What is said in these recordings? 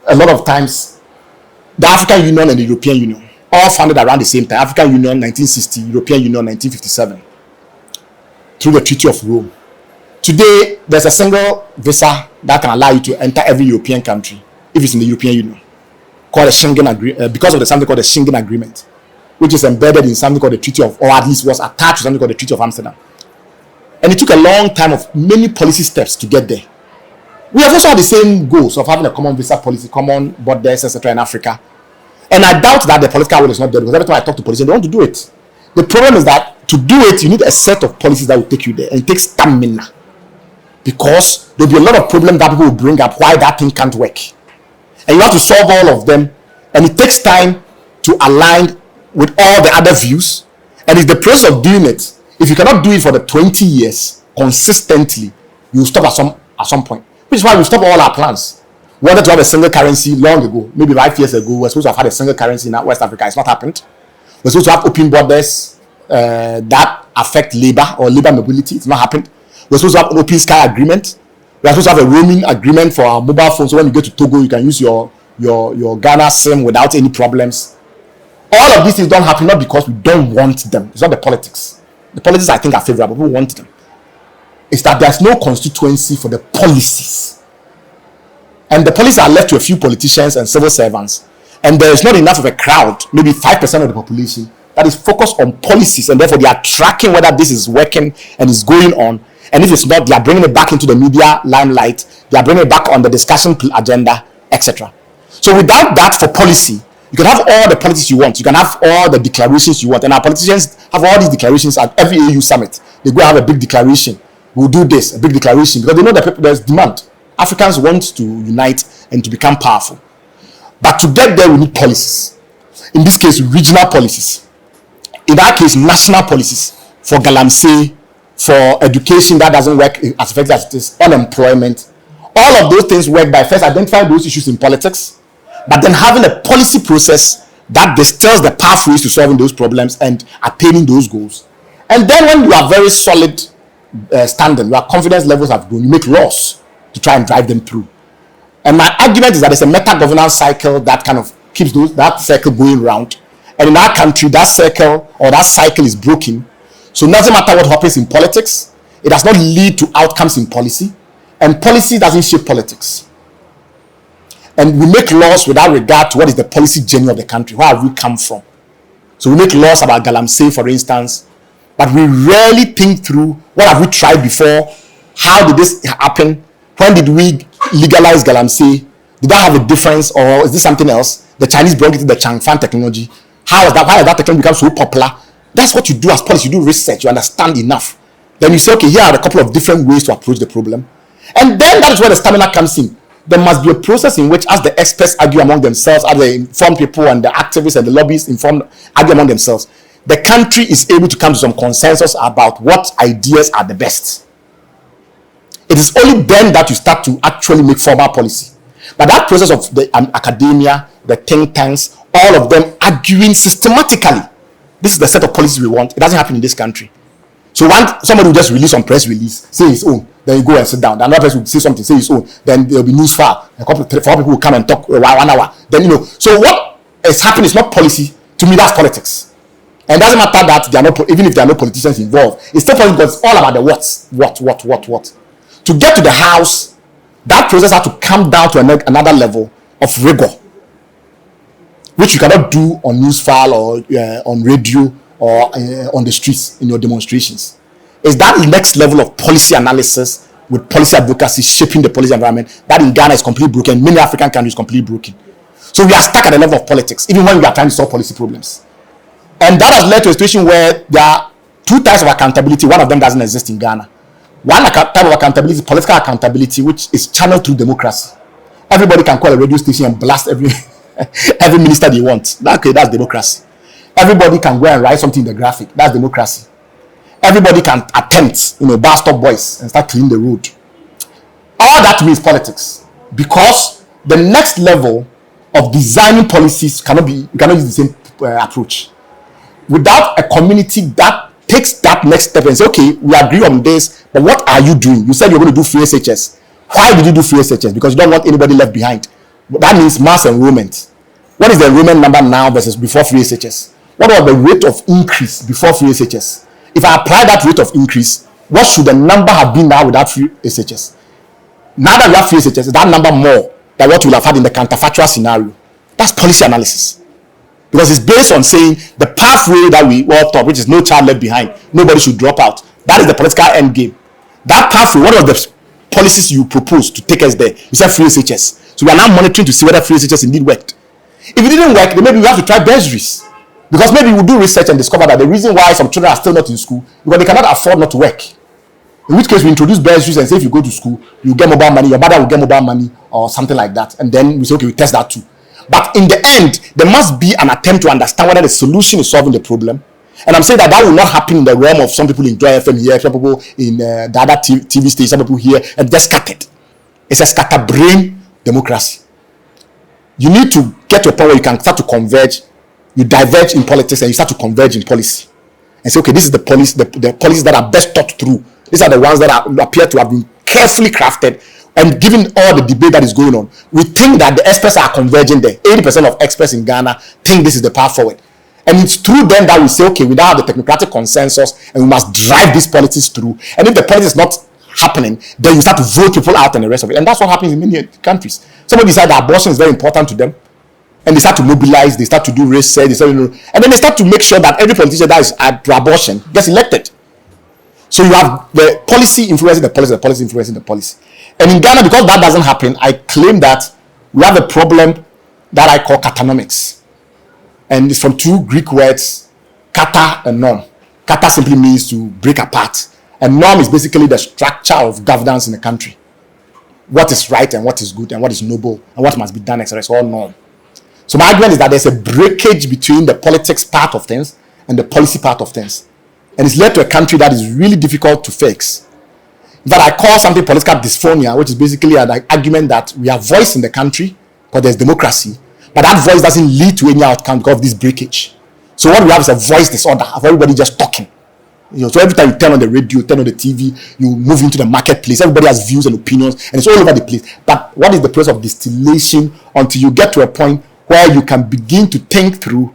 a lot of times, the African Union and the European Union, all founded around the same time. African Union 1960, European Union 1957, through the Treaty of Rome. Today, there's a single visa that can allow you to enter every European country if it's in the European Union, called the Schengen Agreement, because of something called the Schengen Agreement, which is embedded in something called the Treaty of, or at least was attached to something called the Treaty of Amsterdam. And it took a long time of many policy steps to get there. We have also had the same goals of having a common visa policy, common borders, etc. in Africa. And I doubt that the political will is not there, because every time I talk to politicians, they want to do it. The problem is that to do it, you need a set of policies that will take you there, and it takes stamina. Because there'll be a lot of problems that people will bring up why that thing can't work. And you have to solve all of them, and it takes time to align with all the other views. And it's the process of doing it. If you cannot do it for the 20 years consistently, you will stop at some point. Which is why we stop all our plans. We wanted to have a single currency long ago, maybe 5 years ago. We're supposed to have had a single currency in West Africa. It's not happened. We're supposed to have open borders that affect labor or labor mobility. It's not happened. We're supposed to have an open sky agreement. We're supposed to have a roaming agreement for our mobile phone, so when you go to Togo, you can use your Ghana SIM without any problems. All of these things don't happen not because we don't want them. It's not the politics. The politics, I think, are favorable. We want them. It's that there's no constituency for the policies. And the policies are left to a few politicians and civil servants. And there is not enough of a crowd, maybe 5% of the population, that is focused on policies. And therefore, they are tracking whether this is working and is going on. And if it's not, they are bringing it back into the media limelight. They are bringing it back on the discussion agenda, etc. So without that for policy, you can have all the politics you want. You can have all the declarations you want. And our politicians have all these declarations at every AU summit. They go have a big declaration. We'll do this, a big declaration. Because they know that there's demand. Africans want to unite and to become powerful. But to get there, we need policies. In this case, regional policies. In that case, national policies for galamsey, for education that doesn't work as effectively as it is, unemployment. All of those things work by first identifying those issues in politics, but then having a policy process that distills the pathways to solving those problems and attaining those goals. And then when you are very solid standing, your confidence levels have grown, you make laws to try and drive them through. And my argument is that there's a meta-governance cycle that kind of keeps that circle going round. And in our country, that circle or that cycle is broken. So it doesn't matter what happens in politics, it does not lead to outcomes in policy, and policy doesn't shape politics. And we make laws without regard to what is the policy journey of the country, where have we come from. So we make laws about galamsey, for instance, but we rarely think through what have we tried before, how did this happen, when did we legalize galamsey, did that have a difference, or is this something else? The Chinese brought it to the Changfan technology. Why has that technology become so popular? That's what you do as policy. You do research, you understand enough. Then you say, okay, here are a couple of different ways to approach the problem. And then that is where the stamina comes in. There must be a process in which, as the experts argue among themselves, as the informed people and the activists and the lobbyists argue among themselves, the country is able to come to some consensus about what ideas are the best. It is only then that you start to actually make formal policy. But that process of the academia, the think tanks, all of them arguing systematically, this is the set of policies we want. It doesn't happen in this country. So somebody will just release some press release, say his own, then you go and sit down. The another person will say something, say his own, then there will be news file. A couple of people will come and talk 1 hour. Then so what is happening is not policy. To me, that's politics. And it doesn't matter that they are not, even if there are no politicians involved, it's still politics because it's all about the what. To get to the house, that process has to come down to another level of rigor, which you cannot do on news file or on radio or on the streets in your demonstrations. It's that next level of policy analysis with policy advocacy shaping the policy environment that in Ghana is completely broken, many African countries completely broken. So we are stuck at the level of politics, even when we are trying to solve policy problems. And that has led to a situation where there are two types of accountability. One of them doesn't exist in Ghana. One type of accountability is political accountability, which is channeled through democracy. Everybody can call a radio station and blast every minister they want. That's democracy. Everybody can go and write something in the graphic. That's democracy. Everybody can attempt, bar stop boys and start cleaning the road. All that means politics, because the next level of designing policies you cannot use the same approach. Without a community that takes that next step and say, okay, we agree on this, but what are you doing? You said you're going to do free SHS. Why did you do free SHS? Because you don't want anybody left behind. That means mass enrollment. What is the enrollment number now versus before free SHS? What was the rate of increase before free SHS? If I apply that rate of increase, what should the number have been now without free SHS? Now that we have free SHS, is that number more than what we'll have had in the counterfactual scenario? That's policy analysis. Because it's based on saying the pathway that we all thought, which is no child left behind, nobody should drop out. That is the political end game. That pathway, what are the policies you propose to take us there? You said free SHS. So we are now monitoring to see whether free SHS indeed worked. If it didn't work, then maybe we have to try bursaries. Because maybe we'll do research and discover that the reason why some children are still not in school because they cannot afford not to work. In which case we introduce bursaries and say if you go to school, you get mobile money, your mother will get mobile money or something like that. And then we say, okay, we test that too. But in the end, there must be an attempt to understand whether the solution is solving the problem. And I'm saying that will not happen in the realm of some people in Joy FM here, some people in the other TV stations, some people here, and just scattered. It's a scatterbrain democracy. You need to get to a point where you can start to converge. You diverge in politics and you start to converge in policy. And say, okay, this is the policy, the policies that are best thought through. These are the ones that appear to have been carefully crafted. And given all the debate that is going on, we think that the experts are converging there. 80% of experts in Ghana think this is the path forward. And it's through them that we say, okay, we now have the technocratic consensus and we must drive these policies through. And if the policy is not happening, then you start to vote people out and the rest of it. And that's what happens in many countries. Somebody decide that abortion is very important to them. And they start to mobilize, they start to do research, and then they start to make sure that every politician that is pro abortion gets elected. So you have the policy influencing the policy, the policy influencing the policy. And in Ghana, because that doesn't happen, I claim that we have a problem that I call Katanomics. And it's from two Greek words, kata and norm. Kata simply means to break apart. And norm is basically the structure of governance in the country. What is right and what is good and what is noble and what must be done, etc. It's all norm. So my argument is that there's a breakage between the politics part of things and the policy part of things. And it's led to a country that is really difficult to fix. That I call something political dysphonia, which is basically an argument that we have voice in the country because there's democracy, but that voice doesn't lead to any outcome because of this breakage. So what we have is a voice disorder of everybody just talking. So every time you turn on the radio, turn on the TV, you move into the marketplace. Everybody has views and opinions, and it's all over the place. But what is the process of distillation until you get to a point where you can begin to think through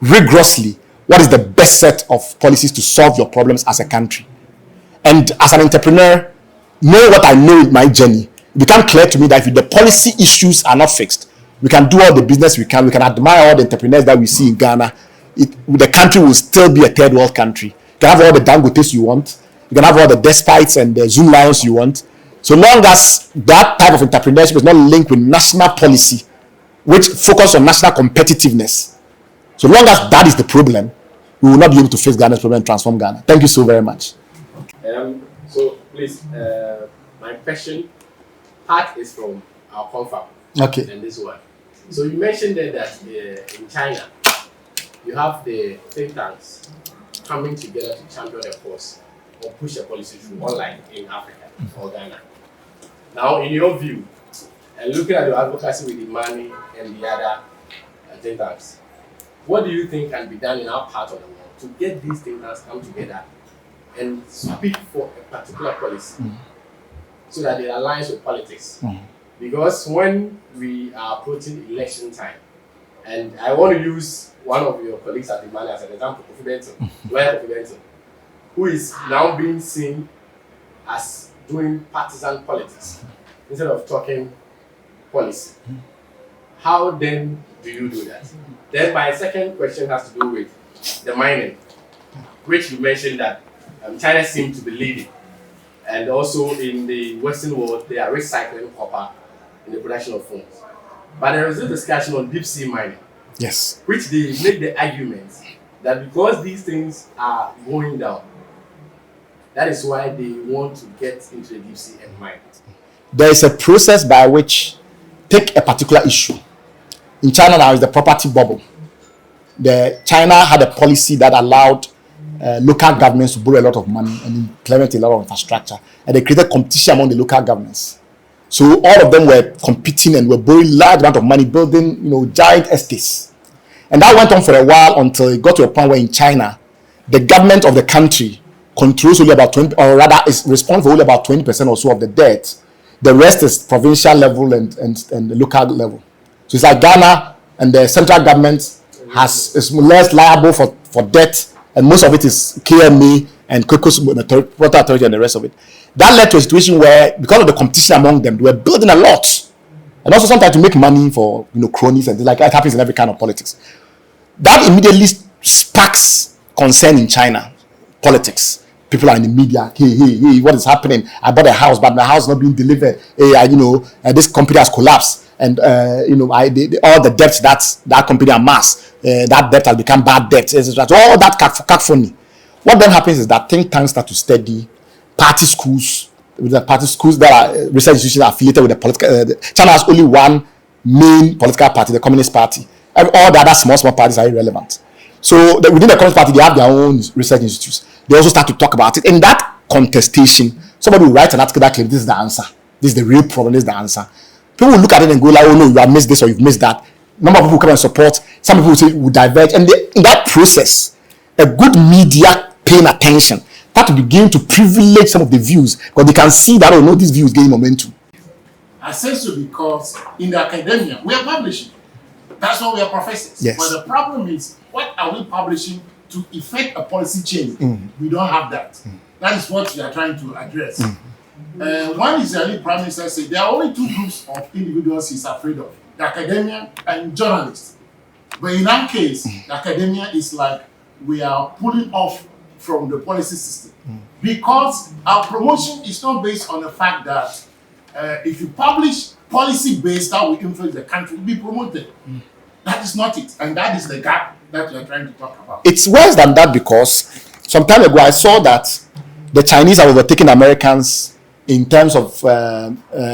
rigorously what is the best set of policies to solve your problems as a country? And as an entrepreneur, know what I know in my journey. It became clear to me that if the policy issues are not fixed, we can do all the business we can admire all the entrepreneurs that we see in Ghana. The country will still be a third world country. You can have all the Dangotes you want. You can have all the Despites and the Zoom Lions you want. So long as that type of entrepreneurship is not linked with national policy, which focus on national competitiveness, so long as that is the problem, we will not be able to fix Ghana's problem and transform Ghana. Thank you so very much. So please, my question part is from our confirm. Okay. And this one. So you mentioned there that in China, you have the think tanks coming together to champion a cause or push a policy through online in Africa or Ghana. Now, in your view, and looking at your advocacy with the money and the other think tanks, what do you think can be done in our part of the world to get these think tanks come together and speak for a particular policy so that it aligns with politics? Because when we are approaching election time, and I want to use one of your colleagues at the Mali as an example, Kofi Benton, who is now being seen as doing partisan politics instead of talking policy. How then do you do that? Then my second question has to do with the mining, which you mentioned that China seems to be leading. And also in the Western world, they are recycling copper in the production of phones. But there is a discussion on deep sea mining. Yes. Which they make the argument that because these things are going down, that is why they want to get into the deep sea and mine. There is a process by which, take a particular issue. In China now is the property bubble. China had a policy that allowed local governments to borrow a lot of money and implement a lot of infrastructure, and they created competition among the local governments. So all of them were competing and were borrowing large amount of money, building giant estates. And that went on for a while until it got to a point where in China, the government of the country controls only about 20, or rather is responsible for only about 20% or so of the debt. The rest is provincial level and the local level. So it's like Ghana, and the central government is less liable for debt, and most of it is KMA and Cocos Water Authority and the rest of it. That led to a situation where, because of the competition among them, they were building a lot, and also sometimes to make money for cronies, and like that happens in every kind of politics. That immediately sparks concern in China politics. People are in the media. Hey, what is happening? I bought a house, but my house is not being delivered. Hey, this company has collapsed. And all the debts that company amassed, that debt has become bad debt, etc. So all that cacophony. What then happens is that think tanks start to study party schools. The party schools that are research institutions affiliated with the political. China has only one main political party, the Communist Party. All the other small parties are irrelevant. So within the Communist Party, they have their own research institutes. They also start to talk about it. In that contestation, somebody will write an article that claims this is the answer. This is the real problem. This is the answer. People will look at it and go like, oh no, you have missed this or you've missed that. Number of people come and support. Some people will say will diverge. And in that process, a good media paying attention start to begin to privilege some of the views because they can see that, oh no, this view is gaining momentum. I say so because in the academia, we are publishing. That's why we are professors. Yes. But the problem is, what are we publishing to effect a policy change? We don't have that. That is what we are trying to address. One Israeli prime minister said there are only two groups of individuals he's afraid of: the academia and journalists. But in our case, the academia is like we are pulling off from the policy system because our promotion is not based on the fact that if you publish policy based that will influence the country, will be promoted. That is not it, and that is the gap that we are trying to talk about. It's worse than that because some time ago I saw that the Chinese are overtaking Americans in terms of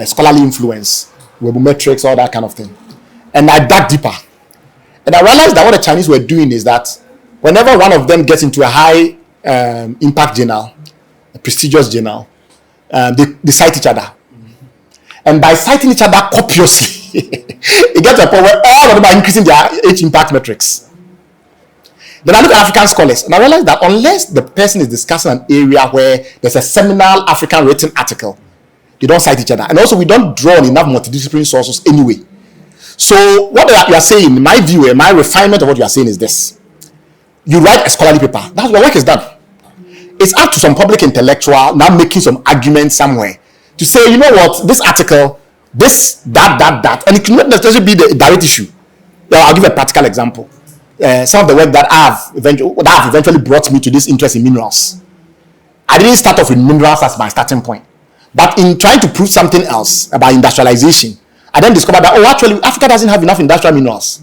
scholarly influence, webometrics, all that kind of thing. And I dug deeper. And I realized that what the Chinese were doing is that whenever one of them gets into a high impact journal, a prestigious journal, they cite each other. And by citing each other copiously, it gets to a point where all of them are increasing their H impact metrics. Then I look at African scholars and I realize that unless the person is discussing an area where there's a seminal African written article, they don't cite each other. And also we don't draw on enough multidisciplinary sources anyway. So what you are saying, in my view, and my refinement of what you are saying is this. You write a scholarly paper. That's where work is done. It's up to some public intellectual now making some argument somewhere to say, you know what, this article, this, that, and it cannot necessarily be the direct issue. I'll give a practical example. Some of the work that have eventually brought me to this interest in minerals. I didn't start off with minerals as my starting point. But in trying to prove something else about industrialization, I then discovered that, actually, Africa doesn't have enough industrial minerals.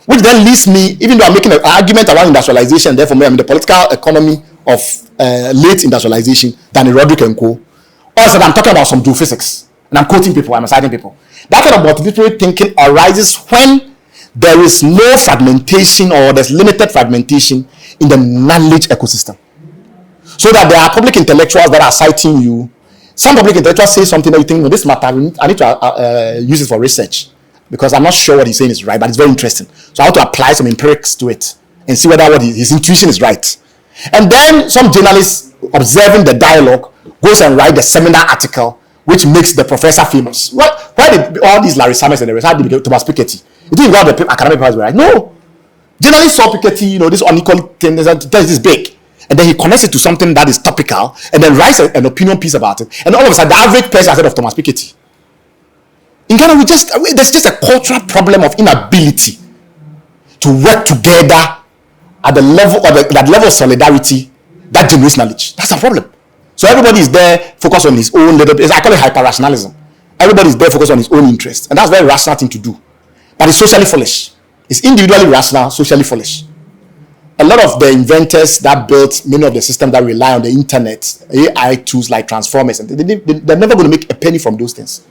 Which then leads me, even though I'm making an argument around industrialization, therefore I'm in the political economy of late industrialization than Roderick and Co. Also, I'm talking about some geophysics. And I'm quoting people, I'm citing people. That kind of multidisciplinary thinking arises when there is no fragmentation or there's limited fragmentation in the knowledge ecosystem. So that there are public intellectuals that are citing you. Some public intellectuals say something that you think, this matter, I need to use it for research because I'm not sure what he's saying is right, but it's very interesting. So I have to apply some empirics to it and see whether what his intuition is right. And then some journalists observing the dialogue goes and write the seminar article which makes the professor famous. Why did all these Larry Summers and the rest, how did Thomas Piketty? You think about the academic papers, right? No. Journalists saw Piketty, this unequal thing, this big. And then he connects it to something that is topical and then writes an opinion piece about it. And all of a sudden, the average person has heard of Thomas Piketty. In Ghana, there's just a cultural problem of inability to work together at the level or that level of solidarity that generates knowledge. That's a problem. So everybody is there focused on his own little bit. I call it hyper-rationalism. Everybody is there focused on his own interest. And that's a very rational thing to do. But it's socially foolish. It's individually rational, socially foolish. A lot of the inventors that built many of the systems that rely on the internet, AI tools like transformers, and they're never going to make a penny from those things.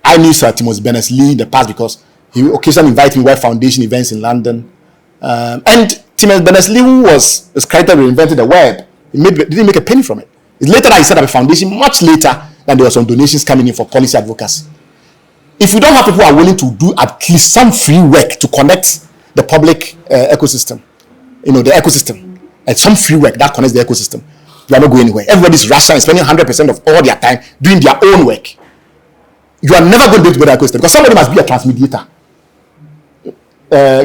I knew Sir Timothy Berners-Lee in the past because he occasionally invited me to World Foundation events in London. And Timothy Berners-Lee, who was credited with inventing the web, didn't make a penny from it. It's later that he set up a foundation, much later than there were some donations coming in for policy advocacy. If we don't have people who are willing to do at least some free work to connect the public ecosystem, the ecosystem, and some free work that connects the ecosystem, you are not going anywhere. Everybody's rational and spending 100% of all their time doing their own work. you are never going to be able to build an ecosystem because somebody must be a transmediator.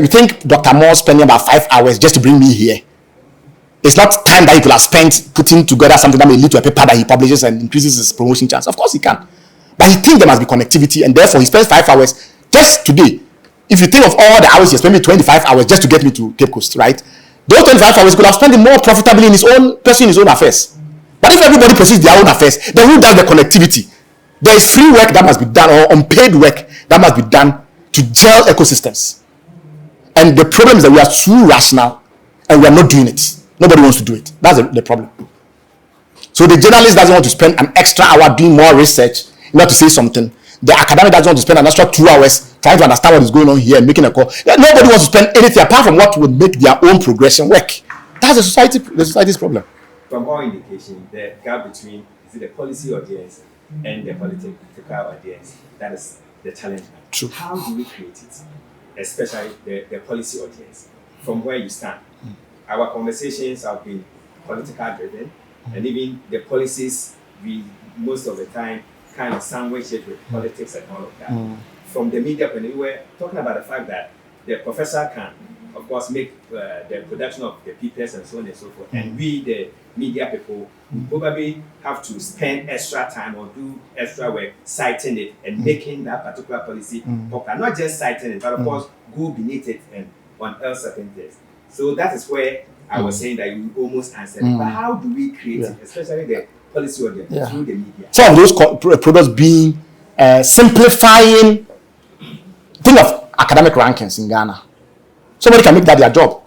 You think Dr. Moore spending about 5 hours just to bring me here? It's not time that he could have spent putting together something that may lead to a paper that he publishes and increases his promotion chance. Of course he can. But he thinks there must be connectivity, and therefore he spends 5 hours just today. If you think of all the hours he spent, maybe 25 hours just to get me to Cape Coast, right? Those 25 hours could have spent it more profitably in his own pursuing his own affairs. But if everybody pursues their own affairs, then who does the connectivity? There is free work that must be done, or unpaid work that must be done to gel ecosystems. And the problem is that we are too rational and we are not doing it. Nobody wants to do it. That's the problem. So the journalist doesn't want to spend an extra hour doing more research in order to say something. The academic doesn't want to spend an extra 2 hours trying to understand what is going on here and making a call. Nobody wants to spend anything apart from what would make their own progression work. That's the society's problem. From all indication, the gap between the policy audience and the political audience, that is the challenge. True. How do we create it? Especially the policy audience. From where you stand. Our conversations have been political driven, and even the policies, we most of the time kind of sandwich it with politics and all of that. From the media point of view, we're talking about the fact that the professor can, of course, make the production of the papers and so on and so forth, and we, the media people, probably have to spend extra time or do extra work citing it and making that particular policy popular. Not just citing it, but of course, go beneath it and unearth certain things. So that is where I was saying that you almost answered it. But how do we create it, especially the policy audience, through the media? Some of those products being simplifying. Think of academic rankings in Ghana. Somebody can make that their job.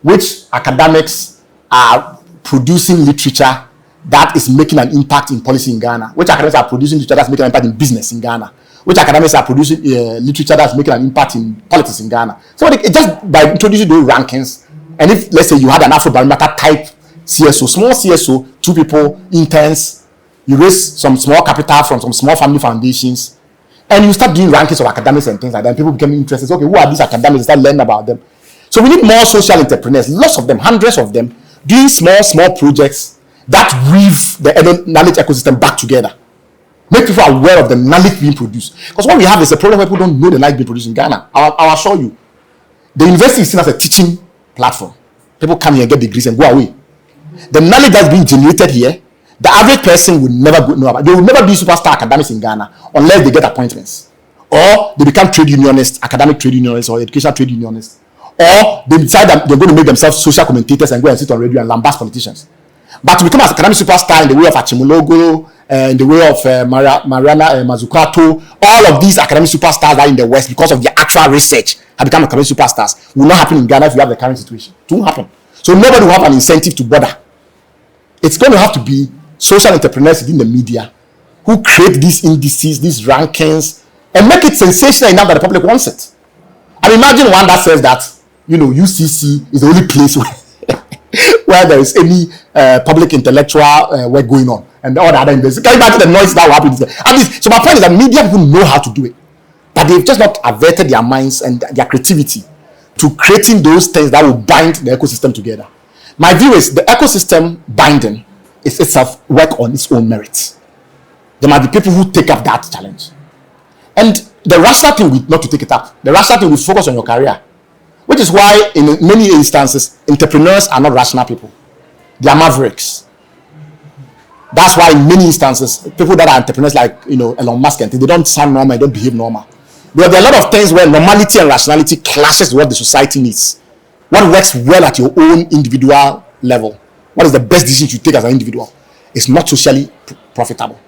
Which academics are producing literature that is making an impact in policy in Ghana? Which academics are producing literature that's making an impact in business in Ghana? Which academics are producing literature that's making an impact in politics in Ghana? So just by introducing those rankings, and if, let's say, you had an Afrobarometer type CSO, small CSO, 2 people, interns, you raise some small capital from some small family foundations, and you start doing rankings of academics and things like that, and people become interested. Okay, who are these academics? Start learning about them. So we need more social entrepreneurs, lots of them, hundreds of them, doing small projects that weave the knowledge ecosystem back together. Make people aware of the knowledge being produced. Because what we have is a problem where people don't know the knowledge being produced in Ghana. I'll assure you. The university is seen as a teaching platform. People come here and get degrees and go away. The knowledge that's being generated here, the average person will never know about. They will never be superstar academics in Ghana unless they get appointments. Or they become trade unionists, academic trade unionists, or educational trade unionists. Or they decide that they're going to make themselves social commentators and go and sit on radio and lambast politicians. But to become an academic superstar in the way of Achimologo, in the way of Mariana Mazzucato, all of these academic superstars that are in the West, because of their actual research, have become academic superstars. Will not happen in Ghana if you have the current situation. It won't happen. So nobody will have an incentive to bother. It's going to have to be social entrepreneurs within the media who create these indices, these rankings, and make it sensational enough that the public wants it. And imagine one that says that, UCC is the only place where there is any public intellectual work going on, and all the other universities. Can you imagine the noise that will happen? At least, so my point is that media people know how to do it, but they've just not averted their minds and their creativity to creating those things that will bind the ecosystem together. My view is the ecosystem binding is itself work on its own merits. There might be people who take up that challenge, and the rational thing will not to take it up. The rational thing will focus on your career, which is why in many instances entrepreneurs are not rational people. They are mavericks. That's why in many instances people that are entrepreneurs like Elon Musk and things, they don't sound normal, they don't behave normal. There are a lot of things where normality and rationality clashes with what the society needs. What works well at your own individual level, what is the best decision you take as an individual, is not socially profitable.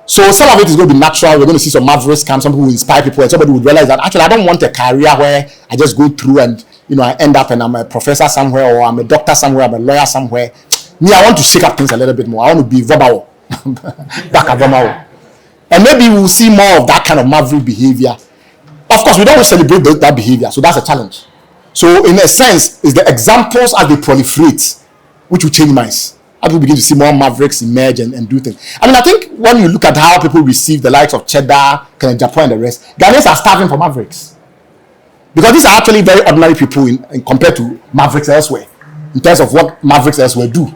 So some of it is going to be natural. We're going to see some mavericks come, some people will inspire people, and somebody will realize that actually I don't want a career where I just go through and I end up and I'm a professor somewhere, or I'm a doctor somewhere, I'm a lawyer somewhere. Me, I want to shake up things a little bit more. I want to be verbal. Back at verbal. And maybe we'll see more of that kind of maverick behavior. Of course, we don't celebrate that behavior, so that's a challenge. So in a sense, it's the examples as they proliferate which will change minds. How people begin to see more mavericks emerge and do things. I think when you look at how people receive the likes of Cheddar, Japan and the rest, Ghanaians are starving for mavericks. Because these are actually very ordinary people in compared to mavericks elsewhere, in terms of what mavericks elsewhere do.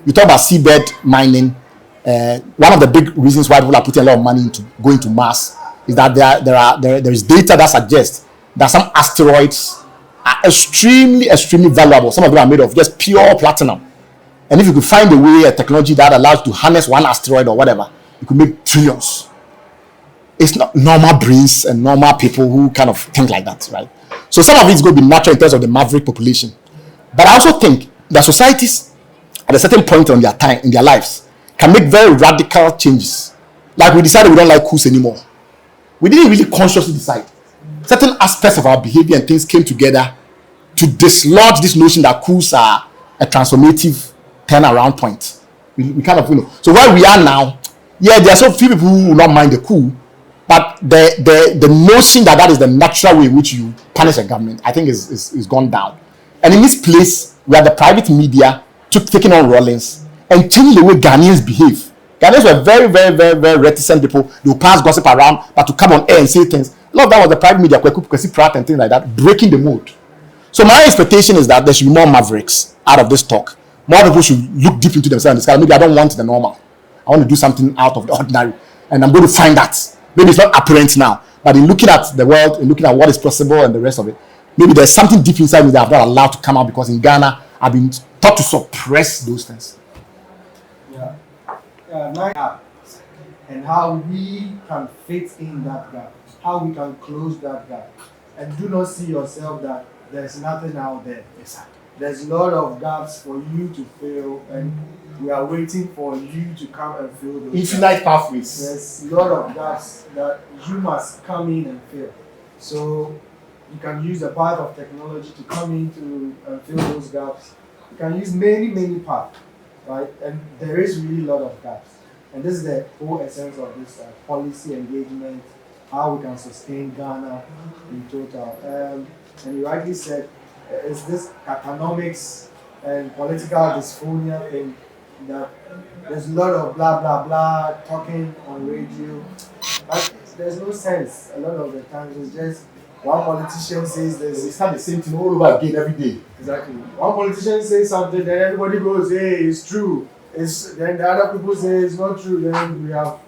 You talk about seabed mining, One of the big reasons why people are putting a lot of money into going to Mars is that there is data that suggests that some asteroids are extremely valuable. Some of them are made of just pure platinum. And if you could find a technology that allows you to harness one asteroid or whatever, you could make trillions. It's not normal brains and normal people who kind of think like that, right? So some of it's going to be natural in terms of the maverick population. But I also think that societies at a certain point in their lives can make very radical changes. Like we decided we don't like coups anymore. We didn't really consciously decide. Certain aspects of our behavior and things came together to dislodge this notion that coups are a transformative turnaround point. We kind of, so where we are now, yeah, there are so few people who will not mind the coup, but the notion that is the natural way in which you punish a government, I think is gone down. And in this place where the private media taking on Rollins and changing the way Ghanaians behave. Ghanaians were very reticent people. They will pass gossip around, but to come on air and say things. A lot of that was the private media, Kwesi Pratt and things like that, breaking the mood. So my expectation is that there should be more mavericks out of this talk. More people should look deep into themselves and discover, maybe I don't want the normal. I want to do something out of the ordinary. And I'm going to find that. Maybe it's not apparent now, but in looking at the world, in looking at what is possible and the rest of it, maybe there's something deep inside me that I've not allowed to come out, because in Ghana, I've been taught to suppress those things. And how we can fit in that gap, how we can close that gap. And do not see yourself that there's nothing out there. There's a lot of gaps for you to fill, and we are waiting for you to come and fill those Infinite pathways. There's a lot of gaps that you must come in and fill. So you can use the path of technology to come in to fill those gaps. You can use many paths, right? And there is really a lot of gaps. And this is the whole essence of this policy engagement, how we can sustain Ghana in total. And you rightly said, it's this Katanomics and political dysphonia thing that there's a lot of blah talking on radio. But there's no sense. A lot of the times it's just one politician says this. It's not the same thing all over again every day. Exactly. One politician says something, then everybody goes, hey, it's true. Then the other people say it's not true. Then we have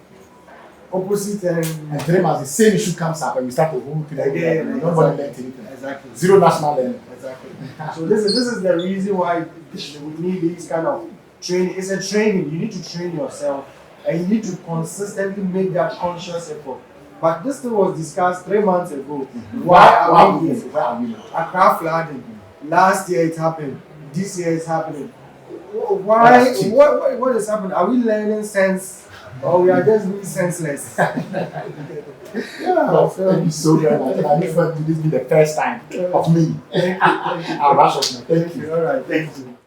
opposite and then as the same issue comes up and we start the whole thing again. Nobody learned anything. Exactly. Zero national learning. Exactly. So this is the reason why we need these kind of training. It's a training. You need to train yourself, and you need to consistently make that conscious effort. But this thing was discussed 3 months ago. Why are we here? Accra flooding. Last year it happened. This year it's happening. Why? What is happening? Are we learning sense, or we are just being senseless? Yeah, thank you so very much. I look forward to this being the first time of me. I'll rush on. Thank you. All right. Thank you.